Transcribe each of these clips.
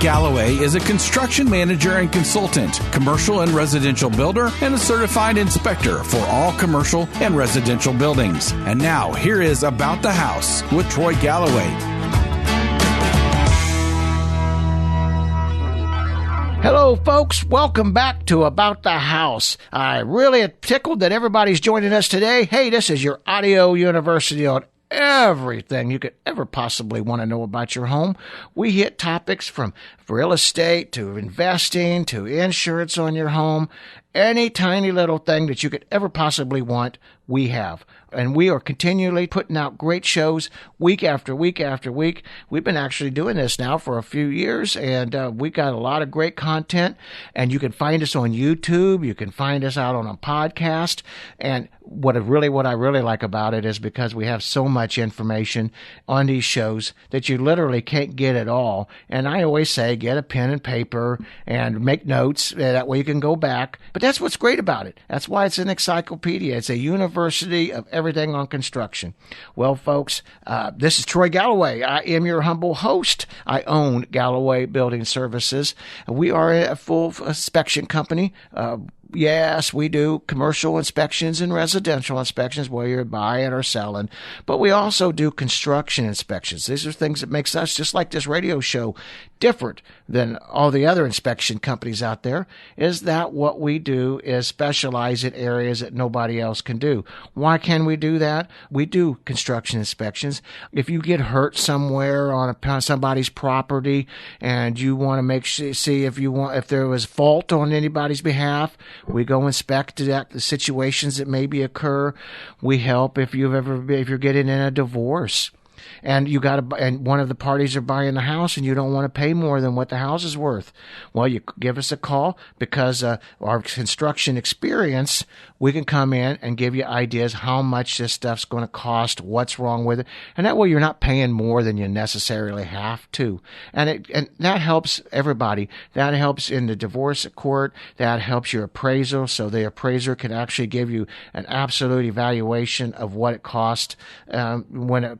Galloway is a construction manager and consultant, commercial and residential builder, and a certified inspector for all commercial and residential buildings. And now, here is About the House with Troy Galloway. Hello, folks. Welcome back to About the House. I really am tickled that everybody's joining us today. Hey, this is your audio university on everything you could ever possibly want to know about your home. We hit topics from real estate to investing to insurance on your home. Any tiny little thing that you could ever possibly want, we have. And we are continually putting out great shows week after week after week. We've been actually doing this now for a few years, and we got a lot of great content. And you can find us on YouTube. You can find us out on a podcast. And what I really like about it is because we have so much information on these shows that you literally can't get it all. And I always say, get a pen and paper and make notes. That way you can go back. But that's what's great about it. That's why it's an encyclopedia. It's a university of everything on construction. Well, folks, this is Troy Galloway. I am your humble host. I own Galloway Building Services. We are a full inspection company. Yes, we do commercial inspections and residential inspections where you're buying or selling, but we also do construction inspections. These are things that makes us, just like this radio show, different than all the other inspection companies out there, is that what we do is specialize in areas that nobody else can do. Why can we do that? We do construction inspections. If you get hurt somewhere on somebody's property and you want to see if there was fault on anybody's behalf, we go inspect the situations that maybe occur. We help if you're getting in a divorce and and one of the parties are buying the house and you don't want to pay more than what the house is worth. Well, you give us a call because our construction experience, we can come in and give you ideas how much this stuff's going to cost, what's wrong with it, and that way you're not paying more than you necessarily have to. And that helps everybody. That helps in the divorce court. That helps your appraisal, so the appraiser can actually give you an absolute evaluation of what it costs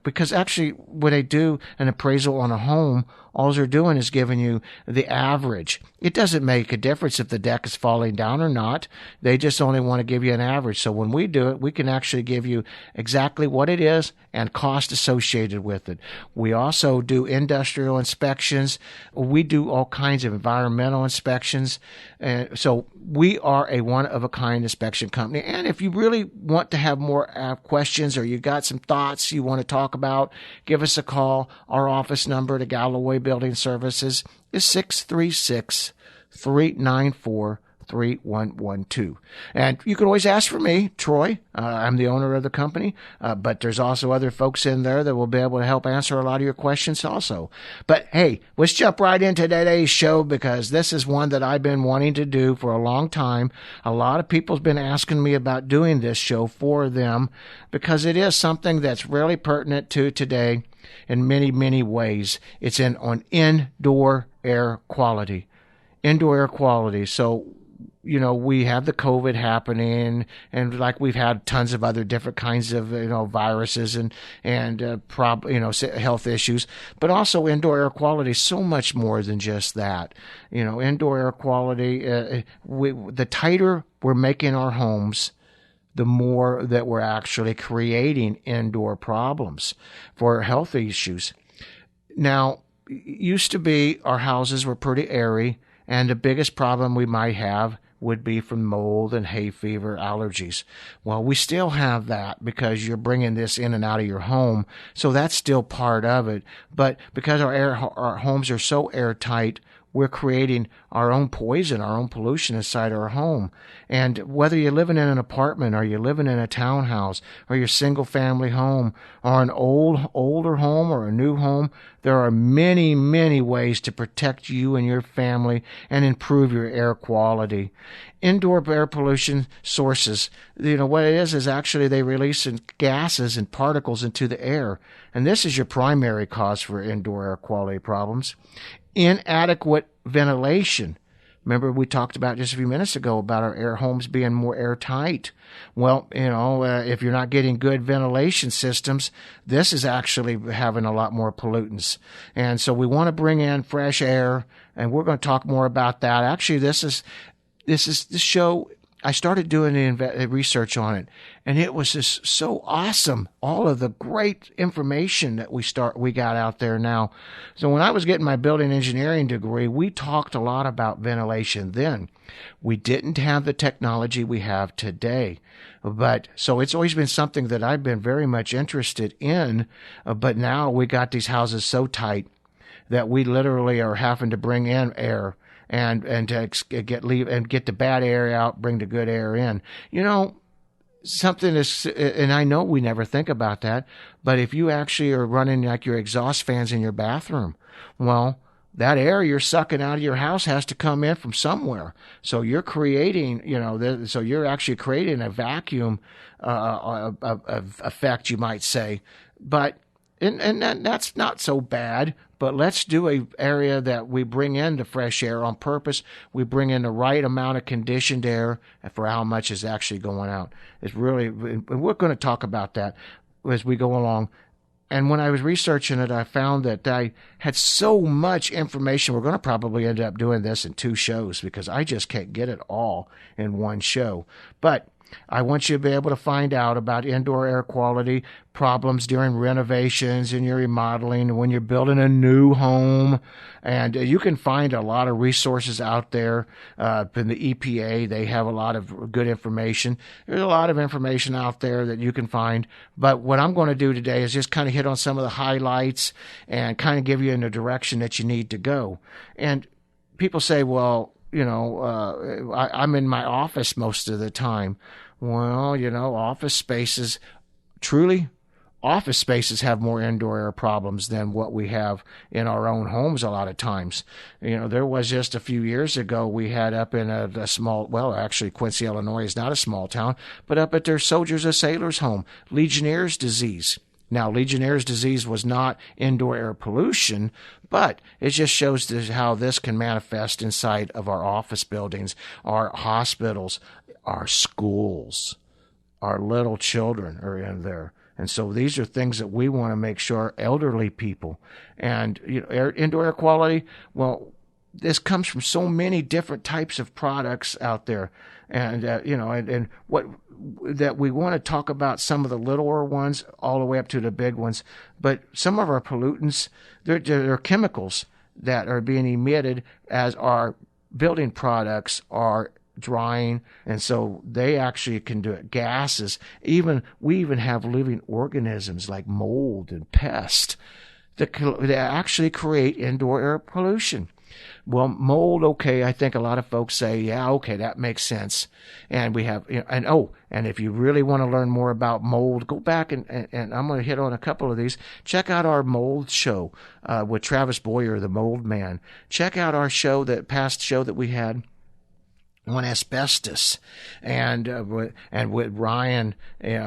because actually when they do an appraisal on a home, all they're doing is giving you the average. It doesn't make a difference if the deck is falling down or not. They just only want to give you an average. So when we do it, we can actually give you exactly what it is and cost associated with it. We also do industrial inspections. We do all kinds of environmental inspections. So we are a one-of-a-kind inspection company. And if you really want to have more questions or you got some thoughts you want to talk about, give us a call. Our office number to Galloway Building Services is 636-394-3112. And you can always ask for me, Troy. I'm the owner of the company, but there's also other folks in there that will be able to help answer a lot of your questions also. But hey, let's jump right into today's show because this is one that I've been wanting to do for a long time. A lot of people's been asking me about doing this show for them because it is something that's really pertinent to today in many, many ways. It's on indoor air quality. Indoor air quality. So, we have the COVID happening, and like we've had tons of other different kinds of, viruses and health issues, but also indoor air quality is so much more than just that. Indoor air quality, the tighter we're making our homes, the more that we're actually creating indoor problems for health issues. Now, used to be our houses were pretty airy, and the biggest problem we might have would be from mold and hay fever allergies. Well, we still have that because you're bringing this in and out of your home, so that's still part of it. But because our homes are so airtight, we're creating our own poison, our own pollution inside our home. And whether you're living in an apartment or you're living in a townhouse or your single family home or an older home or a new home, there are many, many ways to protect you and your family and improve your air quality. Indoor air pollution sources, what it is actually they release gases and particles into the air. And this is your primary cause for indoor air quality problems. Inadequate ventilation Remember, we talked about just a few minutes ago about our air homes being more airtight. Well, if you're not getting good ventilation systems, this is actually having a lot more pollutants. And so we want to bring in fresh air, and we're going to talk more about that. Actually, this show, I started doing the research on it, and it was just so awesome. All of the great information that we got out there now. So when I was getting my building engineering degree, we talked a lot about ventilation then. We didn't have the technology we have today. But so it's always been something that I've been very much interested in. But now we got these houses so tight that we literally are having to bring in air and to get the bad air out, bring the good air in. Something is, and I know we never think about that, but if you actually are running like your exhaust fans in your bathroom, well, that air you're sucking out of your house has to come in from somewhere. So you're creating, so you're actually creating a vacuum effect, you might say. But and that's not so bad. But let's do a area that we bring in the fresh air on purpose. We bring in the right amount of conditioned air for how much is actually going out. It's really, and we're going to talk about that as we go along. And when I was researching it, I found that I had so much information. We're going to probably end up doing this in 2 shows because I just can't get it all in one show. But I want you to be able to find out about indoor air quality problems during renovations and your remodeling, when you're building a new home. And you can find a lot of resources out there. In the EPA, they have a lot of good information. There's a lot of information out there that you can find. But what I'm going to do today is just kind of hit on some of the highlights and kind of give you in the direction that you need to go. And people say, well, I'm in my office most of the time. Well, office spaces have more indoor air problems than what we have in our own homes a lot of times. There was just a few years ago, we had up in a small, well, actually Quincy, Illinois is not a small town, but up at their Soldiers of Sailors home, Legionnaires disease. Now, Legionnaires disease was not indoor air pollution, but it just shows how this can manifest inside of our office buildings, our hospitals, our schools, our little children are in there. And so these are things that we want to make sure elderly people and indoor air quality. Well, this comes from so many different types of products out there, and and what that we want to talk about some of the littler ones all the way up to the big ones. But some of our pollutants, they're chemicals that are being emitted as our building products are drying, and so they actually can do it. Gases, we even have living organisms like mold and pests that actually create indoor air pollution. Well, mold, okay, I think a lot of folks say, yeah, okay, that makes sense. And we have, and if you really want to learn more about mold, go back and I'm going to hit on a couple of these. Check out our mold show with Travis Boyer, the Mold Man. Check out our past show that we had on asbestos, and with Ryan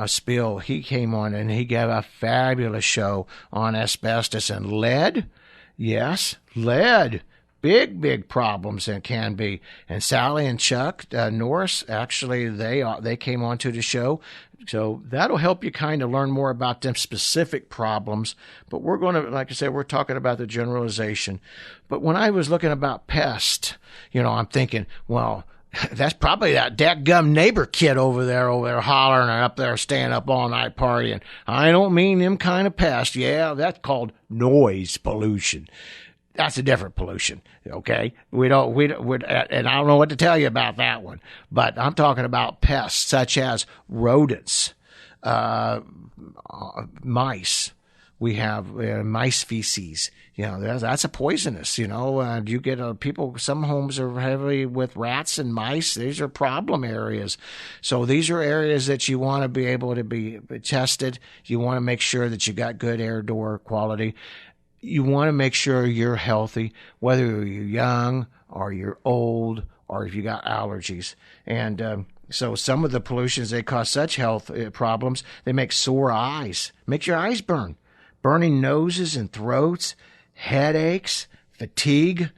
Spill, he came on and he gave a fabulous show on asbestos and lead. Yes, lead. Big problems it can be. And Sally and Chuck Norris, actually, they came onto the show. So that'll help you kind of learn more about them specific problems. But we're going to, like I said, we're talking about the generalization. But when I was looking about pests, I'm thinking, well, that's probably that dadgum neighbor kid over there hollering and up there staying up all night partying. I don't mean them kind of pests. Yeah, that's called noise pollution. That's a different pollution, okay? We don't, and I don't know what to tell you about that one, but I'm talking about pests such as rodents, mice. We have mice feces. That's a poisonous. You get some homes are heavily with rats and mice. These are problem areas. So these are areas that you want to be able to be tested. You want to make sure that you got good air door quality. You want to make sure you're healthy, whether you're young or you're old or if you got allergies. And so some of the pollutions, they cause such health problems. They make sore eyes, make your eyes burn, burning noses and throats, headaches, fatigue,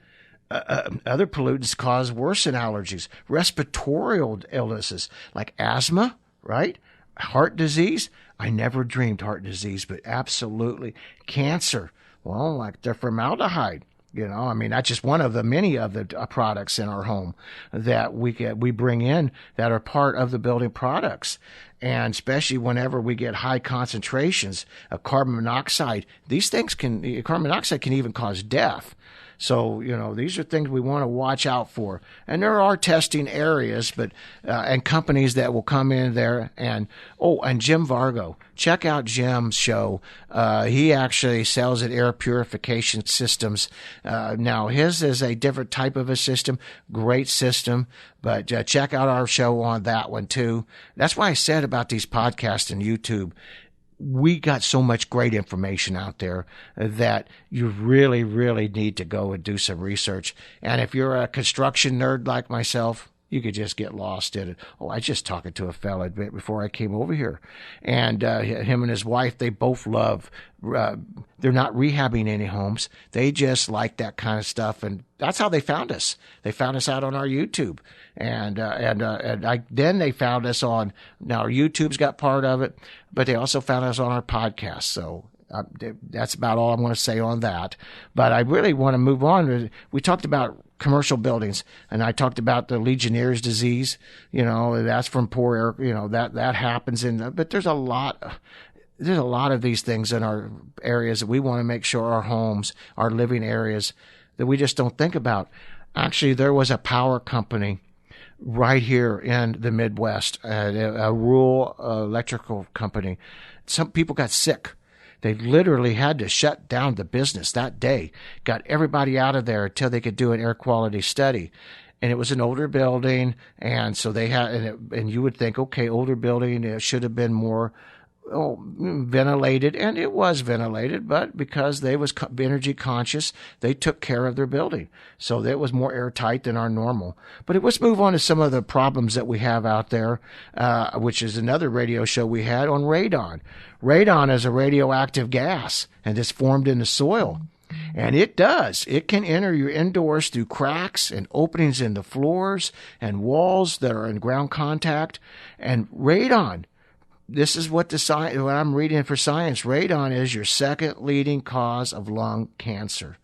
Other pollutants cause worse than allergies, respiratory illnesses like asthma, right? Heart disease. I never dreamed heart disease, but absolutely cancer. Well, like the formaldehyde. I mean, that's just one of the many of the products in our home that we bring in that are part of the building products. And especially whenever we get high concentrations of carbon monoxide, carbon monoxide can even cause death. So, these are things we want to watch out for. And there are testing areas, and companies that will come in there and Jim Vargo. Check out Jim's show. He actually sells at air purification systems. Now his is a different type of a system, great system, but check out our show on that one too. That's why I said about these podcasts and YouTube, we got so much great information out there that you really, really need to go and do some research. And if you're a construction nerd like myself, you could just get lost in it. I was just talking to a fella a bit before I came over here. And him and his wife, they both love, they're not rehabbing any homes. They just like that kind of stuff. And that's how they found us. They found us out on our YouTube. And then they found us on, now our YouTube's got part of it, but they also found us on our podcast. So that's about all I'm going to say on that. But I really want to move on. We talked about commercial buildings, and I talked about the Legionnaires disease. That's from poor air. That happens but there's a lot of these things in our areas that we want to make sure our homes, our living areas, that we just don't think about. Actually, there was a power company right here in the Midwest, a rural electrical company. Some people got sick. They literally had to shut down the business that day, got everybody out of there until they could do an air quality study. And it was an older building, and so they had, and you would think, okay, older building, it should have been more ventilated, and it was ventilated, but because they was energy conscious, they took care of their building. So it was more airtight than our normal. But let's move on to some of the problems that we have out there, which is another radio show we had on radon. Radon is a radioactive gas, and it's formed in the soil. And it can enter your indoors through cracks and openings in the floors and walls that are in ground contact. And radon, this is what I'm reading for science. Radon is your second leading cause of lung cancer.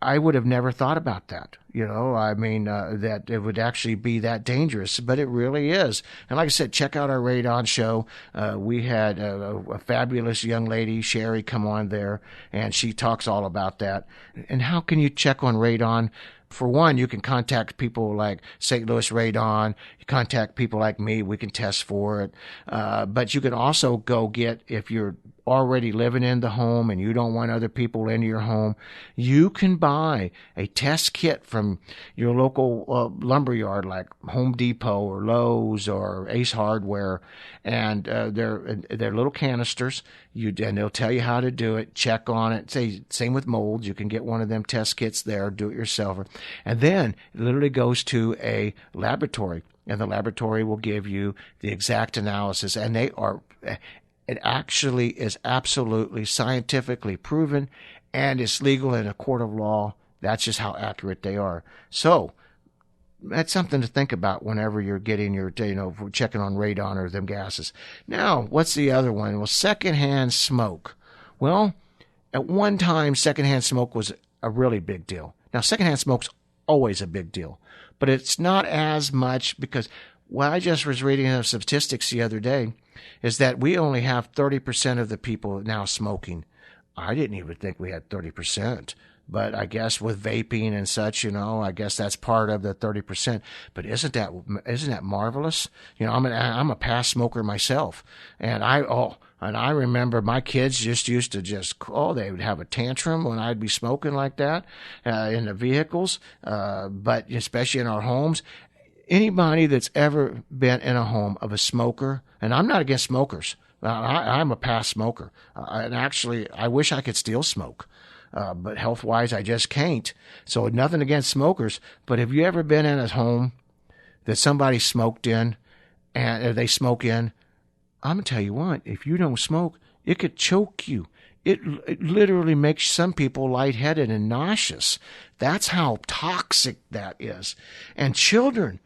I would have never thought about that. That it would actually be that dangerous, but it really is. And like I said, check out our radon show. We had a fabulous young lady, Cherie, come on there, and she talks all about that. And how can you check on radon? For one, you can contact people like St. Louis Radon. You contact people like me. We can test for it. But you can also go get, if you're already living in the home and you don't want other people into your home, you can buy a test kit from your local lumber yard like Home Depot or Lowe's or Ace Hardware. And they're little canisters. And they'll tell you how to do it. Check on it. Same with molds. You can get one of them test kits there. Do it yourself. And then it literally goes to a laboratory, and the laboratory will give you the exact analysis. And it actually is absolutely scientifically proven, and it's legal in a court of law. That's just how accurate they are. So that's something to think about whenever you're getting your, checking on radon or them gases. Now, what's the other one? Well, secondhand smoke. Well, at one time, secondhand smoke was a really big deal. Now, secondhand smoke's always a big deal, but it's not as much, because what I just was reading of statistics the other day is that we only have 30% of the people now smoking. I didn't even think we had 30%. But I guess with vaping and such, I guess that's part of the 30%. But isn't that marvelous? I'm a past smoker myself, and I remember my kids just used to they would have a tantrum when I'd be smoking like that in the vehicles, but especially in our homes. Anybody that's ever been in a home of a smoker, and I'm not against smokers. I'm a past smoker, and actually, I wish I could still smoke. But health-wise, I just can't. So nothing against smokers. But have you ever been in a home that somebody smoked in, and they smoke in? I'm going to tell you what, if you don't smoke, it could choke you. it literally makes some people lightheaded and nauseous. That's how toxic that is. And children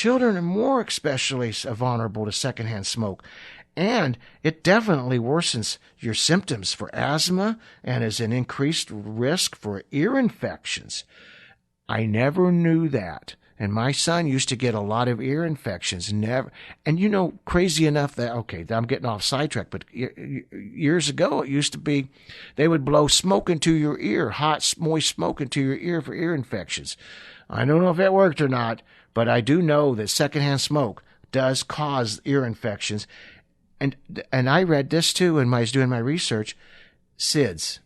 are more especially vulnerable to secondhand smoke. And it definitely worsens your symptoms for asthma and is an increased risk for ear infections. I never knew that. And my son used to get a lot of ear infections. Never. And crazy enough that, okay, I'm getting off sidetrack, but years ago it used to be they would blow smoke into your ear, hot, moist smoke into your ear for ear infections. I don't know if that worked or not, but I do know that secondhand smoke does cause ear infections. And I read this too when I was doing my research. SIDS.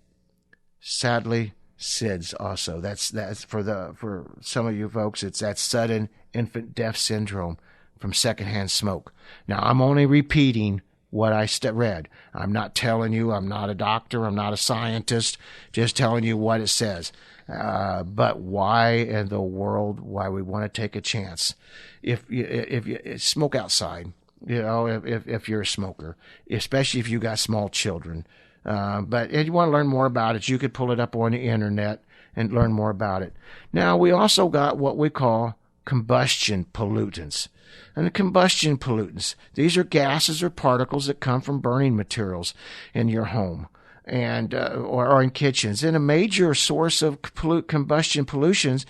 Sadly, SIDS also. That's for some of you folks, it's that sudden infant death syndrome from secondhand smoke. Now, I'm only repeating what I read. I'm not telling you, I'm not a doctor, I'm not a scientist, just telling you what it says. But why in the world, why we want to take a chance? If you smoke outside, if you're a smoker, especially if you got small children. But if you want to learn more about it, you could pull it up on the internet and learn more about it. Now, we also got what we call combustion pollutants. And the combustion pollutants, these are gases or particles that come from burning materials in your home and or in kitchens. And a major source of combustion pollutions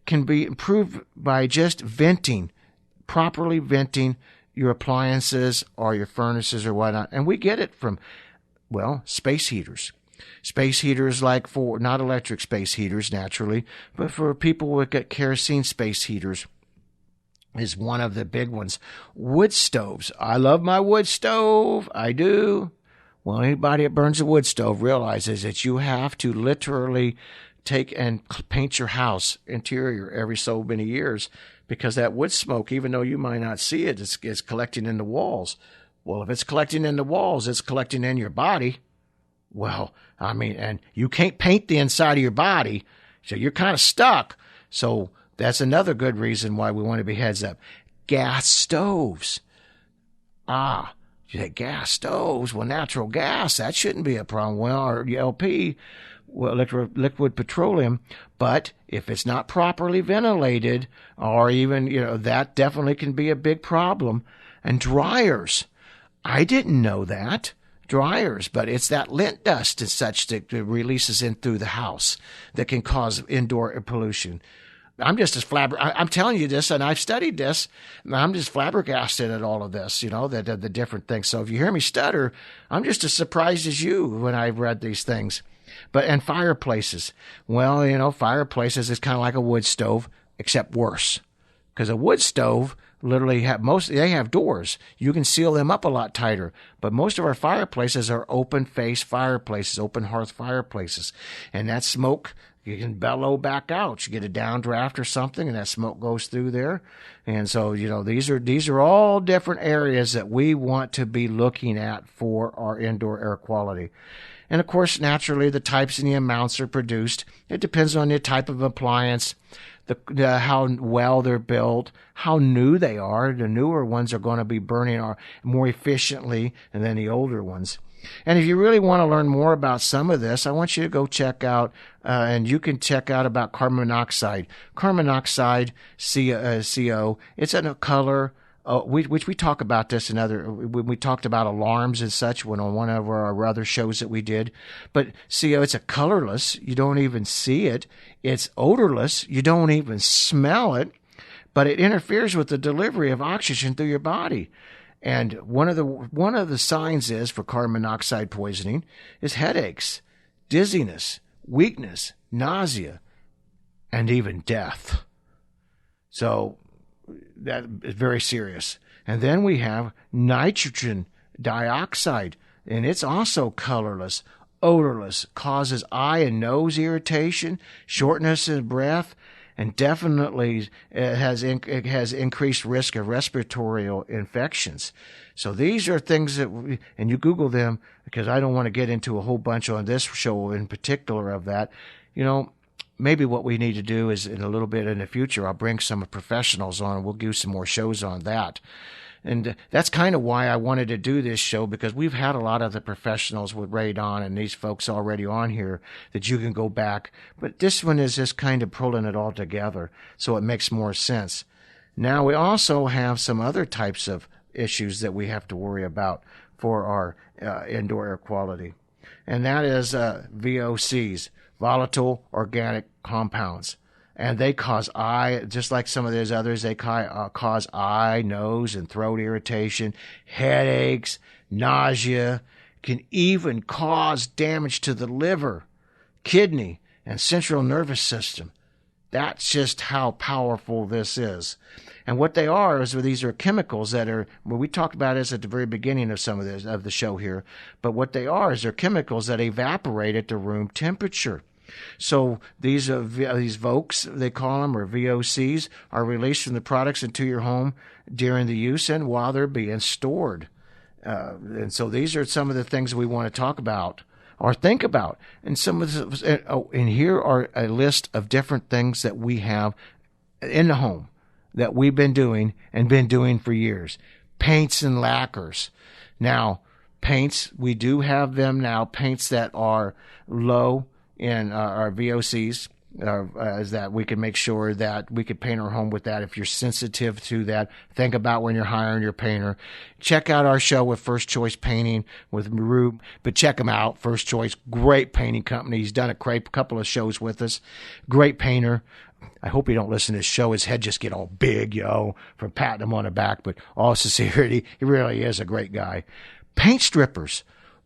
can be improved by just properly venting your appliances or your furnaces or whatnot. And we get it from, space heaters. Space heaters not electric space heaters naturally, but for people who get kerosene space heaters is one of the big ones. Wood stoves. I love my wood stove. I do. Well, anybody that burns a wood stove realizes that you have to literally take and paint your house interior every so many years, because that wood smoke, even though you might not see it, is collecting in the walls. Well, if it's collecting in the walls, it's collecting in your body. Well, and you can't paint the inside of your body, so you're kind of stuck. So that's another good reason why we want to be heads up. Gas stoves. Gas stoves. Well, natural gas, that shouldn't be a problem. Well, or LP, liquid petroleum. But if it's not properly ventilated, or even, that definitely can be a big problem. And dryers. I didn't know that. Dryers, but it's that lint dust and such that releases in through the house that can cause indoor pollution. I'm just as I'm telling you this, and I've studied this, and I'm just flabbergasted at all of this, the different things. So if you hear me stutter, I'm just as surprised as you when I've read these things. And fireplaces. Well, fireplaces is kind of like a wood stove, except worse. Because a wood stove literally they have doors. You can seal them up a lot tighter. But most of our fireplaces are open face fireplaces, open hearth fireplaces. And that smoke, you can bellow back out. You get a downdraft or something, and that smoke goes through there. And so, these are all different areas that we want to be looking at for our indoor air quality. And of course, naturally, the types and the amounts are produced. It depends on the type of appliance, how well they're built, how new they are. The newer ones are going to be burning more efficiently than the older ones. And if you really want to learn more about some of this, I want you to go check out, and you can check out about carbon monoxide. Carbon monoxide, CO, it's in a color. Which we talk about this when we talked about alarms and such on one of our other shows that we did. But CO, it's a colorless. You don't even see it. It's odorless. You don't even smell it. But it interferes with the delivery of oxygen through your body. And one of the signs for carbon monoxide poisoning is headaches, dizziness, weakness, nausea, and even death. So that is very serious. And then we have nitrogen dioxide, and it's also colorless, odorless, causes eye and nose irritation, shortness of breath, and definitely it has increased risk of respiratory infections. So these are things that, and you Google them, because I don't want to get into a whole bunch on this show in particular of that. Maybe what we need to do is in a little bit in the future, I'll bring some professionals on and we'll do some more shows on that. And that's kind of why I wanted to do this show, because we've had a lot of the professionals with Radon and these folks already on here that you can go back. But this one is just kind of pulling it all together so it makes more sense. Now, we also have some other types of issues that we have to worry about for our indoor air quality. And that is VOCs, volatile organic compounds. And they cause just like some of those others, they cause eye, nose, and throat irritation, headaches, nausea, can even cause damage to the liver, kidney, and central nervous system. That's just how powerful this is. And what they are is these are chemicals that are, well, we talked about this at the very beginning of some of this, of the show here, but what they are is they're chemicals that evaporate at the room temperature. So these VOCs, they call them, or VOCs, are released from the products into your home during the use and while they're being stored. And so these are some of the things we want to talk about or think about. And some of and here are a list of different things that we have in the home that we've been doing for years. Paints and lacquers. Now, paints, we do have them now, paints that are low in our VOCs, is that we can make sure that we could paint our home with that. If you're sensitive to that, think about when you're hiring your painter. Check out our show with First Choice Painting with Rue, but check him out. First Choice, great painting company. He's done a couple of shows with us. Great painter. I hope he don't listen to this show. His head just get all big, from patting him on the back. But all sincerity, he really is a great guy. Paint strippers.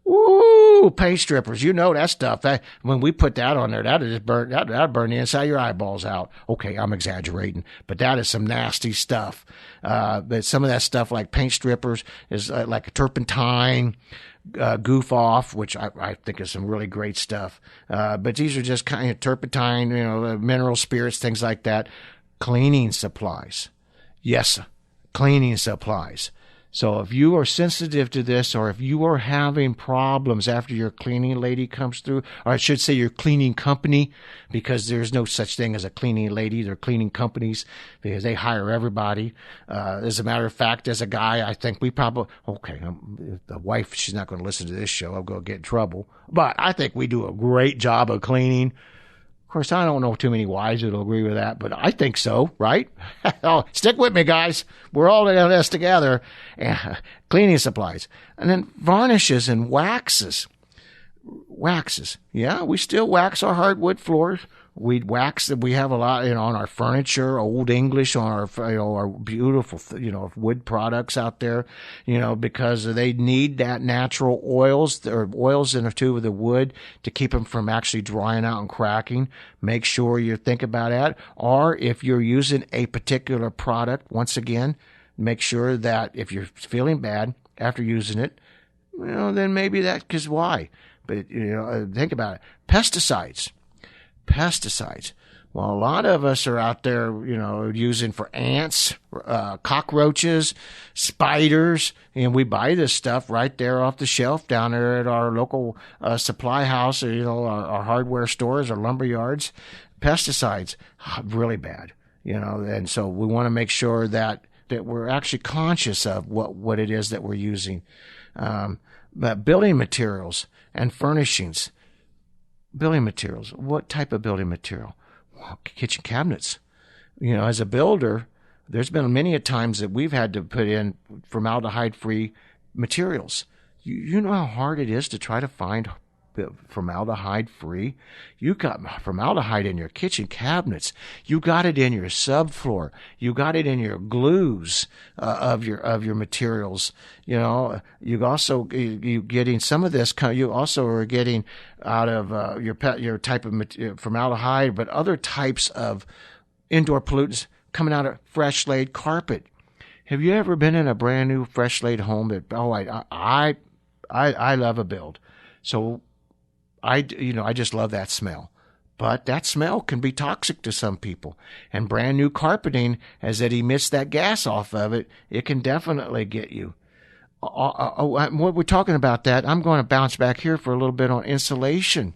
Ooh, paint strippers. You know that stuff. When we put that on there, that'll burn the inside of your eyeballs out. Okay, I'm exaggerating, but that is some nasty stuff. But some of that stuff like paint strippers is like a turpentine, goof off, which I think is some really great stuff. But these are just kind of turpentine, mineral spirits, things like that. Cleaning supplies. Yes, cleaning supplies. So if you are sensitive to this, or if you are having problems after your cleaning lady comes through, or I should say your cleaning company, because there's no such thing as a cleaning lady. They're cleaning companies because they hire everybody. As a matter of fact, as a guy, I think we probably, the wife, she's not going to listen to this show. I'm going to get in trouble. But I think we do a great job of cleaning. Of course, I don't know too many wives that'll agree with that, but I think so, right? Oh, stick with me, guys. We're all in this together. Cleaning supplies. And then varnishes and waxes. Waxes. Yeah, we still wax our hardwood floors. We wax, we have a lot, on our furniture, Old English, on our beautiful, wood products out there, because they need that natural oils or oils in or two of the wood to keep them from actually drying out and cracking. Make sure you think about that. Or if you're using a particular product, once again, make sure that if you're feeling bad after using it, then maybe that's because why? But, think about it. Pesticides. Well, a lot of us are out there, using for ants, cockroaches, spiders, and we buy this stuff right there off the shelf down there at our local supply house, or, our hardware stores or lumber yards. Pesticides, really bad, and so we want to make sure that we're actually conscious of what it is that we're using. But building materials and furnishings. Building materials. What type of building material? Well, kitchen cabinets. As a builder, there's been many a times that we've had to put in formaldehyde-free materials. You know how hard it is to try to find formaldehyde-free? You got formaldehyde in your kitchen cabinets. You got it in your subfloor. You got it in your glues of your materials. You also you getting some of this. You also are getting out of your type of formaldehyde, but other types of indoor pollutants coming out of fresh laid carpet. Have you ever been in a brand new fresh laid home that I love a build, so I just love that smell. But that smell can be toxic to some people. And brand new carpeting, as it emits that gas off of it, it can definitely get you. What we're talking about that, I'm going to bounce back here for a little bit on insulation.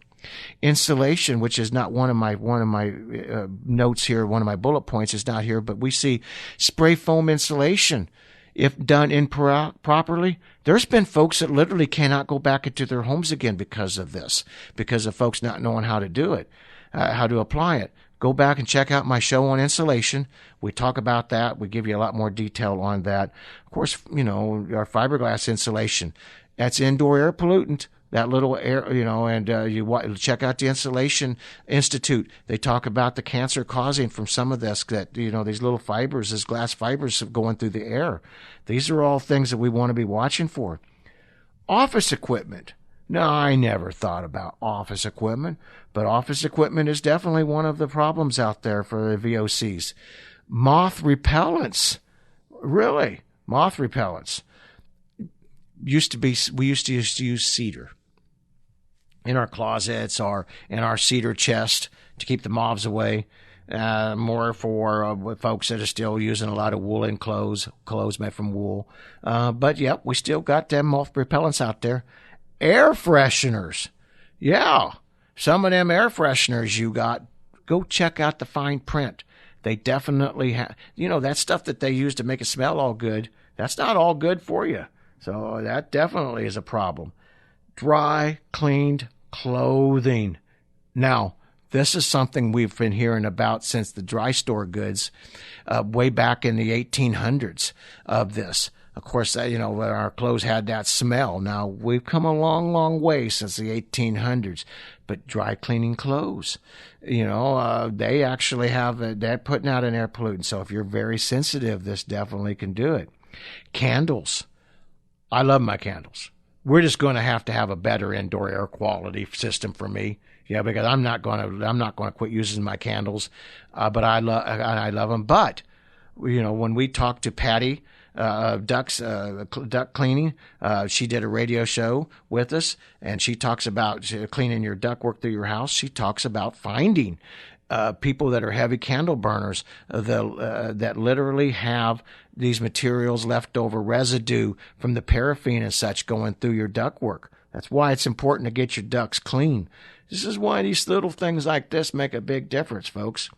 Insulation, which is not one of my notes here, one of my bullet points is not here, but we see spray foam insulation. if done improperly, there's been folks that literally cannot go back into their homes again because of this, because of folks not knowing how to do it, how to apply it. Go back and check out my show on insulation. We talk about that. We give you a lot more detail on that. Of course, our fiberglass insulation, that's indoor air pollutant. That little air, and you check out the Insulation Institute. They talk about the cancer causing from some of this, that, these little fibers, these glass fibers going through the air. These are all things that we want to be watching for. Office equipment. Now, I never thought about office equipment, but office equipment is definitely one of the problems out there for the VOCs. Moth repellents. Really? Moth repellents. We used to use cedar in our closets or in our cedar chest to keep the moths away. More for folks that are still using a lot of woolen clothes made from wool. But yep, we still got them moth repellents out there. Air fresheners. Yeah, some of them air fresheners you got, go check out the fine print. They definitely have, that stuff that they use to make it smell all good, that's not all good for you. So that definitely is a problem. Dry, cleaned clothing. Now, this is something we've been hearing about since the dry store goods, way back in the 1800s of this. Of course, our clothes had that smell. Now, we've come a long, long way since the 1800s. But dry cleaning clothes, they actually they're putting out an air pollutant. So if you're very sensitive, this definitely can do it. Candles. I love my candles. We're just going to have a better indoor air quality system for me. Yeah, because I'm not going to quit using my candles. But I love them. But, when we talked to Patty, Ductz Cleaning, she did a radio show with us, and she talks about cleaning your ductwork through your house. She talks about finding people that are heavy candle burners that literally have these materials left over, residue from the paraffin and such going through your ductwork. That's why it's important to get your ducts clean. This is why these little things like this make a big difference, folks.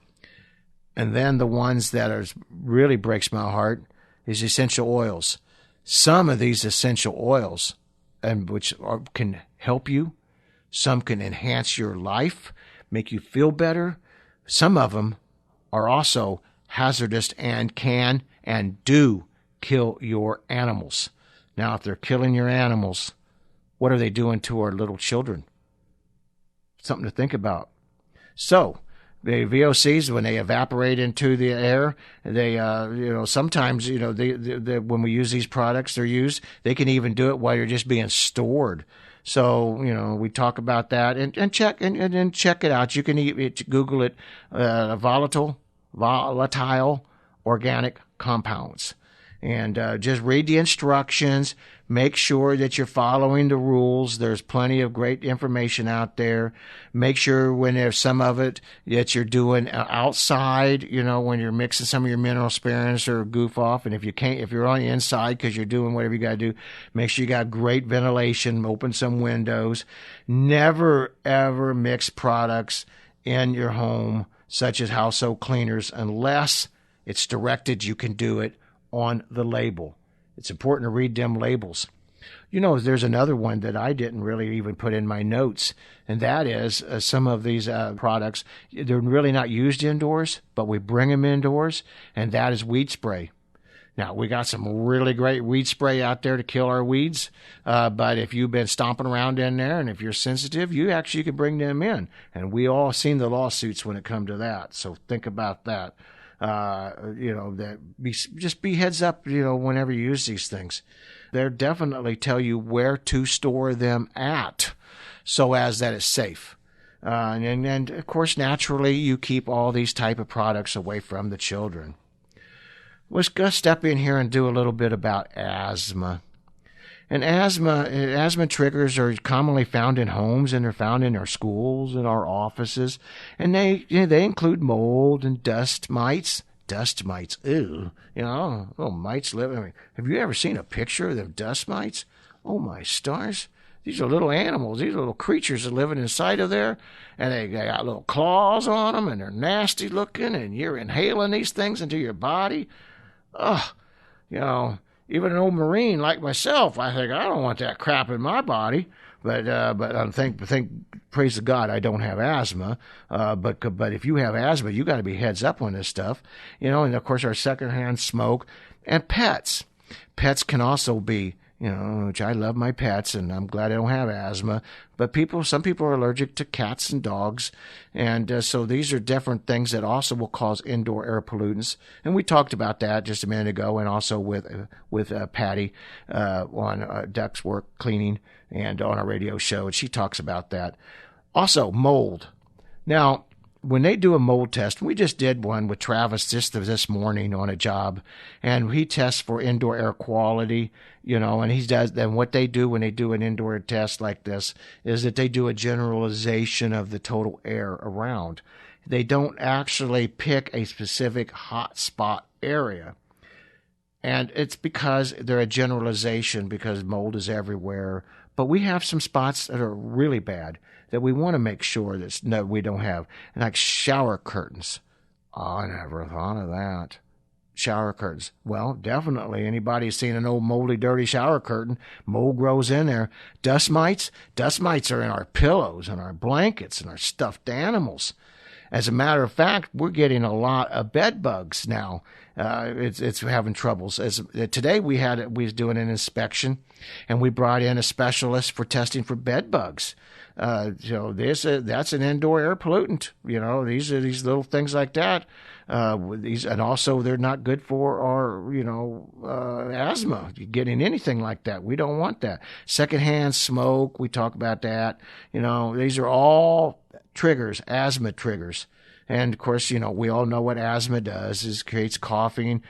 And then the ones that really breaks my heart is essential oils. Some of these essential oils, can help you. Some can enhance your life, make you feel better. Some of them are also hazardous and can and do kill your animals. Now, if they're killing your animals, what are they doing to our little children? Something to think about. So, the VOCs, when they evaporate into the air, they, sometimes, when we use these products, they can even do it while you're just being stored. So, we talk about that and check it out. You can Google it, volatile organic compounds. And just read the instructions. Make sure that you're following the rules. There's plenty of great information out there. Make sure when there's some of it that you're doing outside, when you're mixing some of your mineral spirits or goof off. And if you're on the inside because you're doing whatever you got to do, make sure you got great ventilation. Open some windows. Never, ever mix products in your home, such as household cleaners, unless it's directed you can do it on the label. It's important to read them labels. There's another one that I didn't really even put in my notes, and that is some of these products, they're really not used indoors, but we bring them indoors, and that is weed spray. Now, we got some really great weed spray out there to kill our weeds, but if you've been stomping around in there and if you're sensitive, you actually can bring them in, and we all seen the lawsuits when it come to that, so think about that. Just be heads up, whenever you use these things. They'll definitely tell you where to store them at so as that it's safe. And of course, naturally, you keep all these type of products away from the children. Let's go step in here and do a little bit about asthma. And asthma triggers are commonly found in homes, and they're found in our schools and our offices. And they include mold and dust mites. Dust mites, ew. Little mites living. Have you ever seen a picture of them dust mites? Oh, my stars. These are little animals. These are little creatures that living inside of there. And they got little claws on them, and they're nasty looking, and you're inhaling these things into your body. Ugh. even an old Marine like myself, I think, I don't want that crap in my body. But I think, praise to God, I don't have asthma. But if you have asthma, you got to be heads up on this stuff, and of course our secondhand smoke and pets. Pets can also be, which I love my pets and I'm glad I don't have asthma. But some people are allergic to cats and dogs. And so these are different things that also will cause indoor air pollutants. And we talked about that just a minute ago, and also with Patty on Ductz Work Cleaning and on our radio show. And she talks about that. Also, mold. Now, when they do a mold test, we just did one with Travis just this morning on a job, and he tests for indoor air quality, and he does. Then what they do when they do an indoor test like this is that they do a generalization of the total air around. They don't actually pick a specific hot spot area. And it's because they're a generalization, because mold is everywhere. But we have some spots that are really bad that we want to make sure that we don't have. Like shower curtains. Oh, I never thought of that. Shower curtains. Well, definitely anybody seen an old moldy, dirty shower curtain, mold grows in there. Dust mites are in our pillows and our blankets and our stuffed animals. As a matter of fact, we're getting a lot of bed bugs now. It's having troubles. Today we was doing an inspection, and we brought in a specialist for testing for bed bugs. That's an indoor air pollutant. These are these little things like that. And also they're not good for our asthma. Getting anything like that, we don't want that. Secondhand smoke, we talk about that. These are all triggers, asthma triggers. And of course, we all know what asthma does is creates coughing,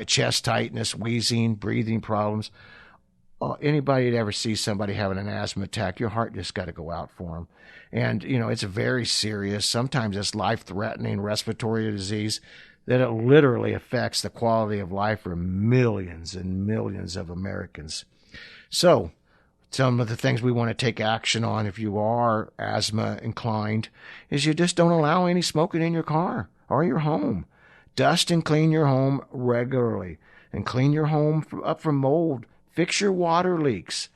chest tightness, wheezing, breathing problems. Anybody that ever sees somebody having an asthma attack, your heart just got to go out for them. And, it's very serious. Sometimes it's life-threatening respiratory disease that it literally affects the quality of life for millions and millions of Americans. So, some of the things we want to take action on if you are asthma inclined is you just don't allow any smoking in your car or your home. Dust and clean your home regularly, and clean your home up from mold. Fix your water leaks.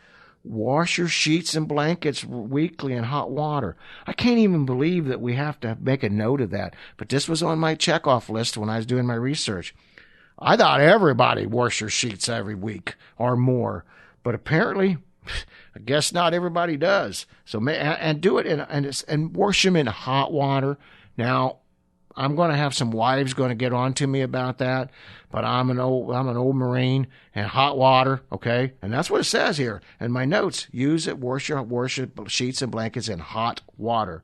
Wash your sheets and blankets weekly in hot water. I can't even believe that we have to make a note of that, but this was on my checkoff list when I was doing my research. I thought everybody washed their sheets every week or more, but apparently, I guess not everybody does. So and do it and wash them in hot water. Now, I'm going to have some wives going to get on to me about that, but I'm an old Marine, and hot water, okay? And that's what it says here in my notes. Wash your sheets and blankets in hot water.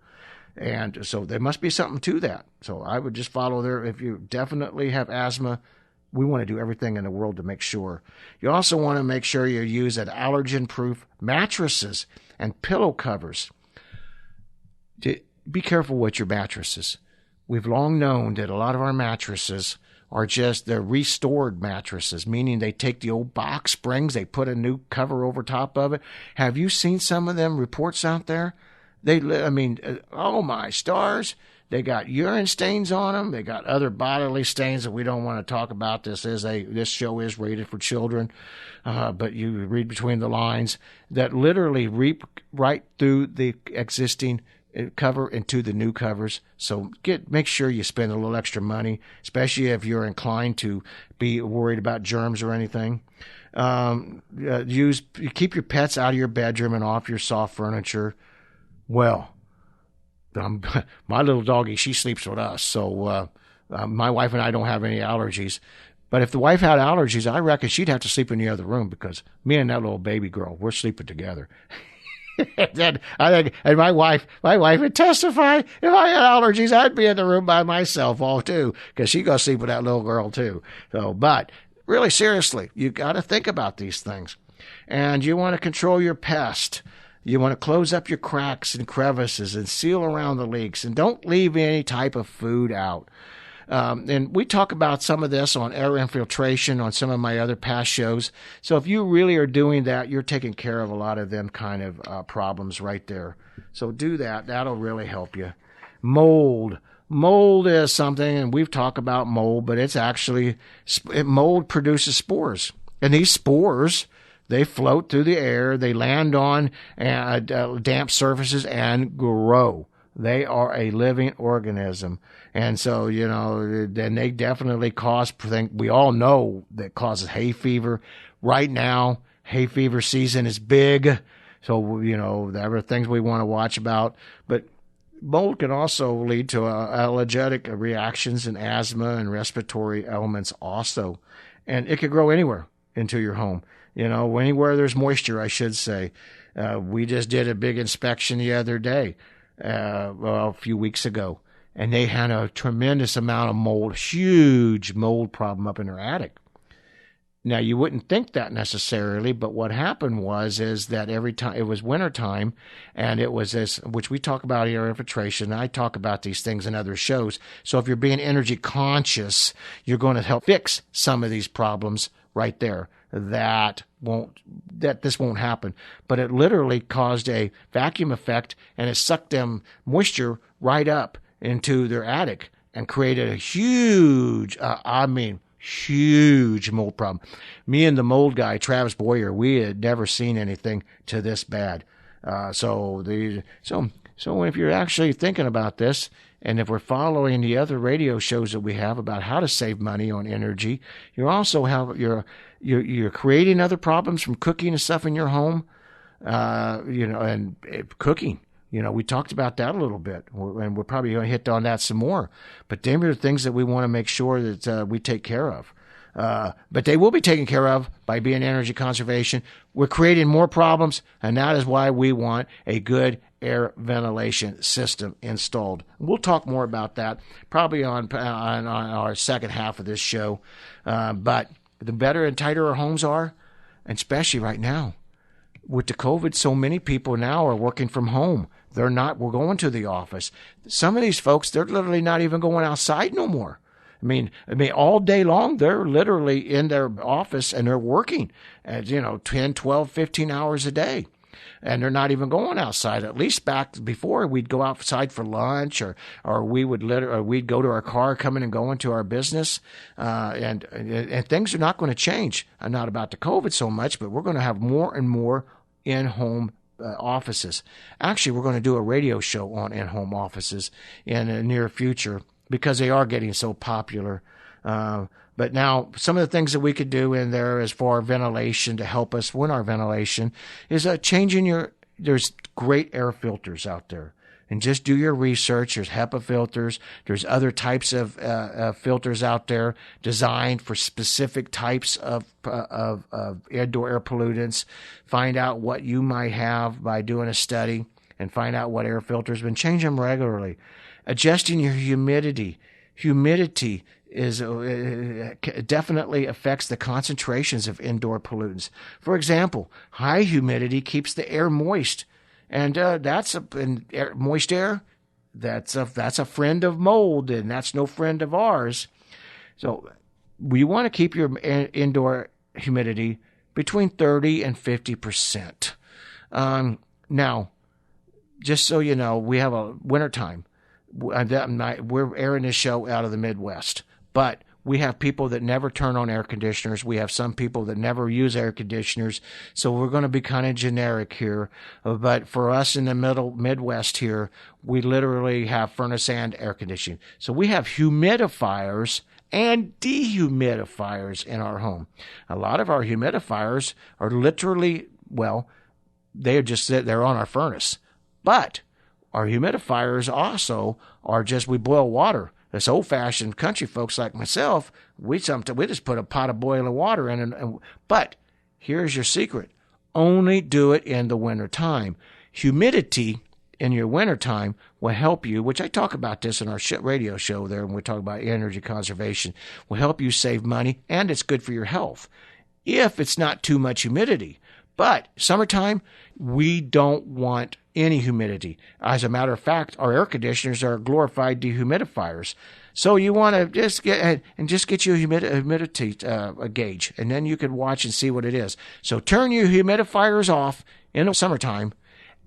And so there must be something to that. So I would just follow there. If you definitely have asthma, we want to do everything in the world to make sure. You also want to make sure you use allergen-proof mattresses and pillow covers. Be careful with your mattresses. We've long known that a lot of our mattresses they're restored mattresses, meaning they take the old box springs, they put a new cover over top of it. Have you seen some of them reports out there? Oh my stars. They got urine stains on them. They got other bodily stains that we don't want to talk about. This show is rated for children, but you read between the lines that literally reap right through the existing cover into the new covers. So make sure you spend a little extra money, especially if you're inclined to be worried about germs or anything. Keep your pets out of your bedroom and off your soft furniture. Well, my little doggie, she sleeps with us. So my wife and I don't have any allergies. But if the wife had allergies, I reckon she'd have to sleep in the other room, because me and that little baby girl, we're sleeping together. And my wife would testify, if I had allergies, I'd be in the room by myself all too, because she goes sleep with that little girl too. So, but really seriously, you got to think about these things, and you want to control your pest. You want to close up your cracks and crevices and seal around the leaks, and don't leave any type of food out. And we talk about some of this on air infiltration on some of my other past shows. So if you really are doing that, you're taking care of a lot of them kind of problems right there. So do that. That'll really help you. Mold. Mold is something, and we've talked about mold, but it's actually, mold produces spores. And these spores, they float through the air, they land on damp surfaces and grow. They are a living organism. And so, then they definitely cause, we all know that causes hay fever. Right now, hay fever season is big. So, there are things we want to watch about. But mold can also lead to allergic reactions and asthma and respiratory ailments also. And it could grow anywhere into your home. Anywhere there's moisture, I should say. We just did a big inspection the other day, a few weeks ago, and they had a tremendous amount of mold, huge mold problem up in their attic. Now, you wouldn't think that necessarily, but what happened is that every time it was wintertime, and it was this, which we talk about air infiltration. I talk about these things in other shows. So if you're being energy conscious, you're going to help fix some of these problems right there. That this won't happen. But it literally caused a vacuum effect, and it sucked them moisture right up into their attic and created a huge, huge mold problem. Me and the mold guy, Travis Boyer, we had never seen anything to this bad. So if you're actually thinking about this, and if we're following the other radio shows that we have about how to save money on energy, you're creating other problems from cooking and stuff in your home, and cooking. We talked about that a little bit, and we're probably going to hit on that some more. But them are things that we want to make sure that we take care of. But they will be taken care of by being energy conservation. We're creating more problems, and that is why we want a good air ventilation system installed. We'll talk more about that probably on our second half of this show. But the better and tighter our homes are, and especially right now, with the COVID, so many people now are working from home. We're going to the office. Some of these folks, they're literally not even going outside no more. I mean, all day long, they're literally in their office and they're working at, 10, 12, 15 hours a day. And they're not even going outside. At least back before, we'd go outside for lunch, or we'd go to our car, coming and going to our business, and things are not going to change. I'm not about the COVID so much, but we're going to have more and more in-home offices. Actually, we're going to do a radio show on in-home offices in the near future because they are getting so popular. But now, some of the things that we could do in there as far as ventilation to help us win our ventilation is changing there's great air filters out there. And just do your research. There's HEPA filters. There's other types of filters out there designed for specific types of indoor air pollutants. Find out what you might have by doing a study and find out what air filters, and change them regularly. Adjusting your humidity. Humidity definitely affects the concentrations of indoor pollutants. For example, high humidity keeps the air moist, and moist air. That's a friend of mold, and that's no friend of ours. So, we want to keep your indoor humidity between 30 and 50%. Now, just so you know, we have a wintertime. We're airing this show out of the Midwest. But we have people that never turn on air conditioners. We have some people that never use air conditioners. So we're going to be kind of generic here. But for us in the Midwest here, we literally have furnace and air conditioning. So we have humidifiers and dehumidifiers in our home. A lot of our humidifiers are literally, they're on our furnace. But our humidifiers also are we boil water. Us old-fashioned country folks like myself, we just put a pot of boiling water in. But here's your secret. Only do it in the wintertime. Humidity in your wintertime will help you, which I talk about this in our radio show there when we talk about energy conservation, will help you save money, and it's good for your health if it's not too much humidity. But summertime, we don't want any humidity. As a matter of fact, our air conditioners are glorified dehumidifiers. So you want to just get you a humidity gauge, and then you can watch and see what it is. So turn your humidifiers off in the summertime,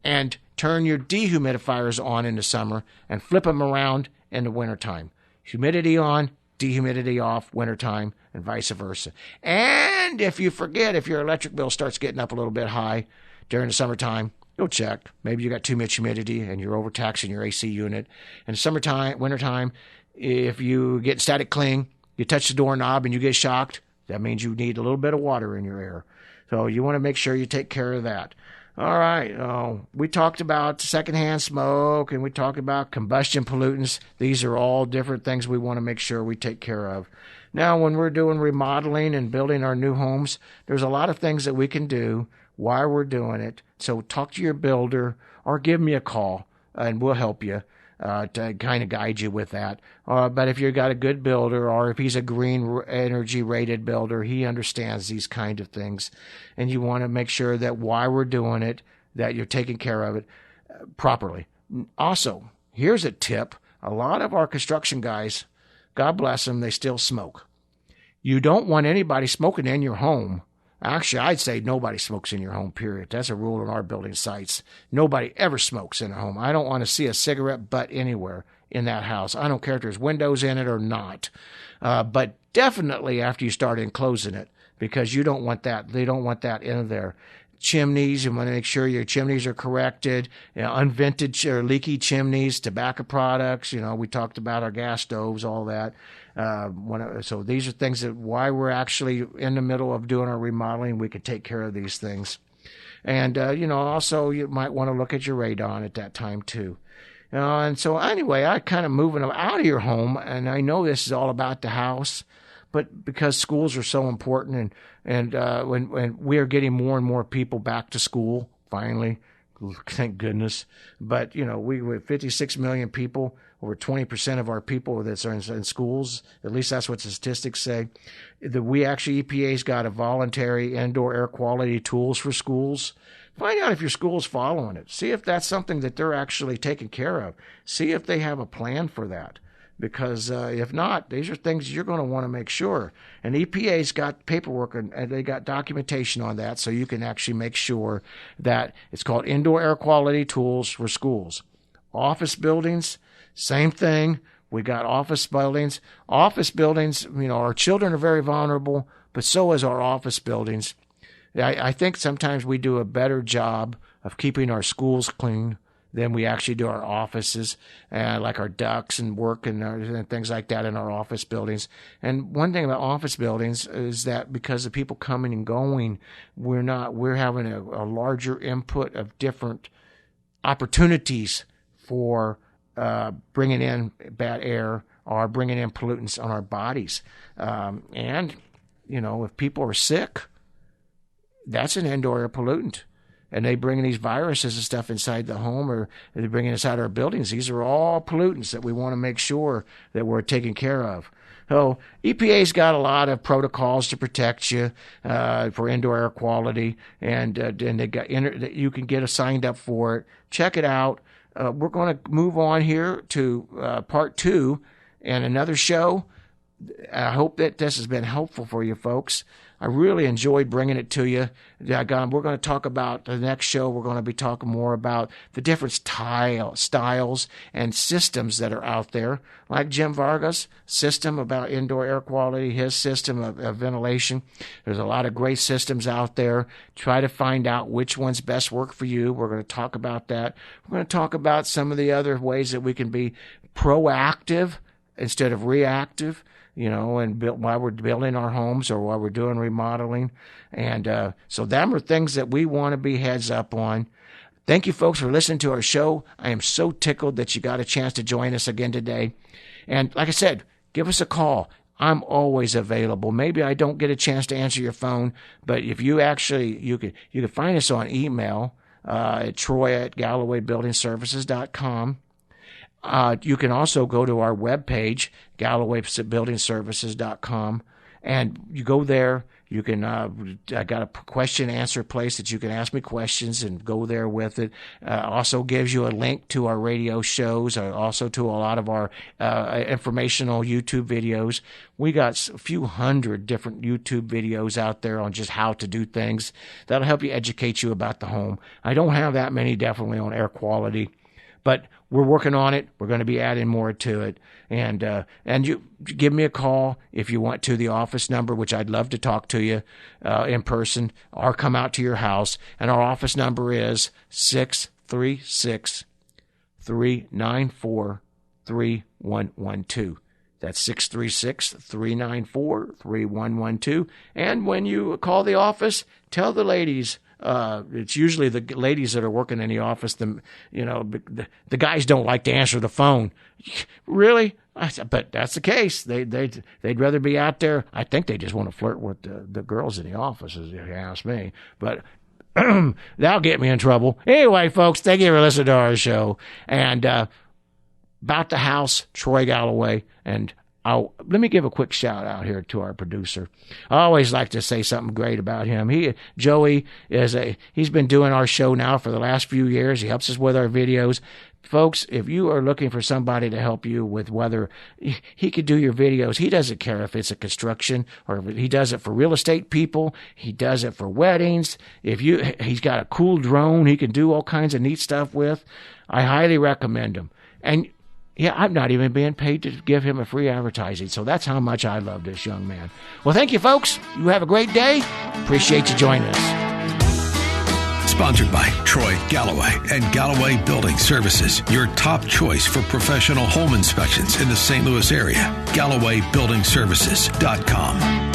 and turn your dehumidifiers on in the summer, and flip them around in the wintertime. Humidity on, dehumidity off, wintertime, and vice versa. And if you forget, if your electric bill starts getting up a little bit high during the summertime, go check. Maybe you got too much humidity and you're overtaxing your AC unit. And summertime, wintertime, if you get static cling, you touch the doorknob and you get shocked, that means you need a little bit of water in your air. So you want to make sure you take care of that. All right. We talked about secondhand smoke and we talked about combustion pollutants. These are all different things we want to make sure we take care of. Now, when we're doing remodeling and building our new homes, there's a lot of things that we can do while we're doing it. So talk to your builder or give me a call and we'll help you to kind of guide you with that. But if you've got a good builder or if he's a green energy rated builder, he understands these kind of things. And you want to make sure that while we're doing it, that you're taking care of it properly. Also, here's a tip. A lot of our construction guys, God bless them, they still smoke. You don't want anybody smoking in your home. Actually, I'd say nobody smokes in your home, period. That's a rule in our building sites. Nobody ever smokes in a home. I don't want to see a cigarette butt anywhere in that house. I don't care if there's windows in it or not. But definitely after you start enclosing it, because you don't want that. They don't want that in there. Chimneys, you want to make sure your chimneys are corrected. Unvented or leaky chimneys, tobacco products. We talked about our gas stoves, all that. So these are things that why we're actually in the middle of doing our remodeling, we can take care of these things. And, also you might want to look at your radon at that time too. And so anyway, I kind of moving them out of your home. And I know this is all about the house, but because schools are so important and when we are getting more and more people back to school, finally, thank goodness. But, we were 56 million people. Over 20% of our people that are in schools, at least that's what the statistics say. EPA's got a voluntary indoor air quality tools for schools. Find out if your school's following it. See if that's something that they're actually taking care of. See if they have a plan for that. Because if not, these are things you're going to want to make sure. And EPA's got paperwork and they got documentation on that, so you can actually make sure that it's called indoor air quality tools for schools. Office buildings, same thing. We got office buildings. Office buildings, our children are very vulnerable, but so is our office buildings. I think sometimes we do a better job of keeping our schools clean than we actually do our offices, like our ducts and work and things like that in our office buildings. And one thing about office buildings is that because of people coming and going, we're having a larger input of different opportunities for bringing in bad air or bringing in pollutants on our bodies. And, if people are sick, that's an indoor air pollutant. And they bring these viruses and stuff inside the home or they bring it inside our buildings. These are all pollutants that we want to make sure that we're taking care of. So EPA's got a lot of protocols to protect you for indoor air quality, and they got you can get signed up for it. Check it out. We're going to move on here to part 2 and another show. I hope that this has been helpful for you folks. I really enjoyed bringing it to you. We're going to talk about the next show. We're going to be talking more about the different styles and systems that are out there, like Jim Vargo's system about indoor air quality, his system of ventilation. There's a lot of great systems out there. Try to find out which ones best work for you. We're going to talk about that. We're going to talk about some of the other ways that we can be proactive instead of reactive. And while we're building our homes or while we're doing remodeling. And so them are things that we want to be heads up on. Thank you, folks, for listening to our show. I am so tickled that you got a chance to join us again today. And like I said, give us a call. I'm always available. Maybe I don't get a chance to answer your phone, but if you actually, you can find us on email at troy@gallowaybuildingservices.com. You can also go to our webpage, gallowaybuildingservices.com, and you go there. You can, I got a question answer place that you can ask me questions and go there with it. Also gives you a link to our radio shows, also to a lot of our informational YouTube videos. We got a few hundred different YouTube videos out there on just how to do things. That'll help you educate you about the home. I don't have that many definitely on air quality, but we're working on it. We're going to be adding more to it. And you give me a call if you want to the office number, which I'd love to talk to you in person or come out to your house. And our office number is 636-394-3112. That's 636-394-3112. And when you call the office, tell the ladies. It's usually the ladies that are working in the office. The guys don't like to answer the phone. Really? But that's the case. They'd rather be out there. I think they just want to flirt with the girls in the office, if you ask me. But that'll get me in trouble. Anyway, folks, thank you for listening to our show. And About the House, Troy Galloway, and let me give a quick shout out here to our producer. I always like to say something great about him. Joey he's been doing our show now for the last few years. He helps us with our videos. Folks, if you are looking for somebody to help you with whether he could do your videos, he doesn't care if it's a construction or if he does it for real estate people. He does it for weddings. He's got a cool drone he can do all kinds of neat stuff with. I highly recommend him. And yeah, I'm not even being paid to give him a free advertising, so that's how much I love this young man. Well, thank you, folks. You have a great day. Appreciate you joining us. Sponsored by Troy Galloway and Galloway Building Services, your top choice for professional home inspections in the St. Louis area. GallowayBuildingServices.com.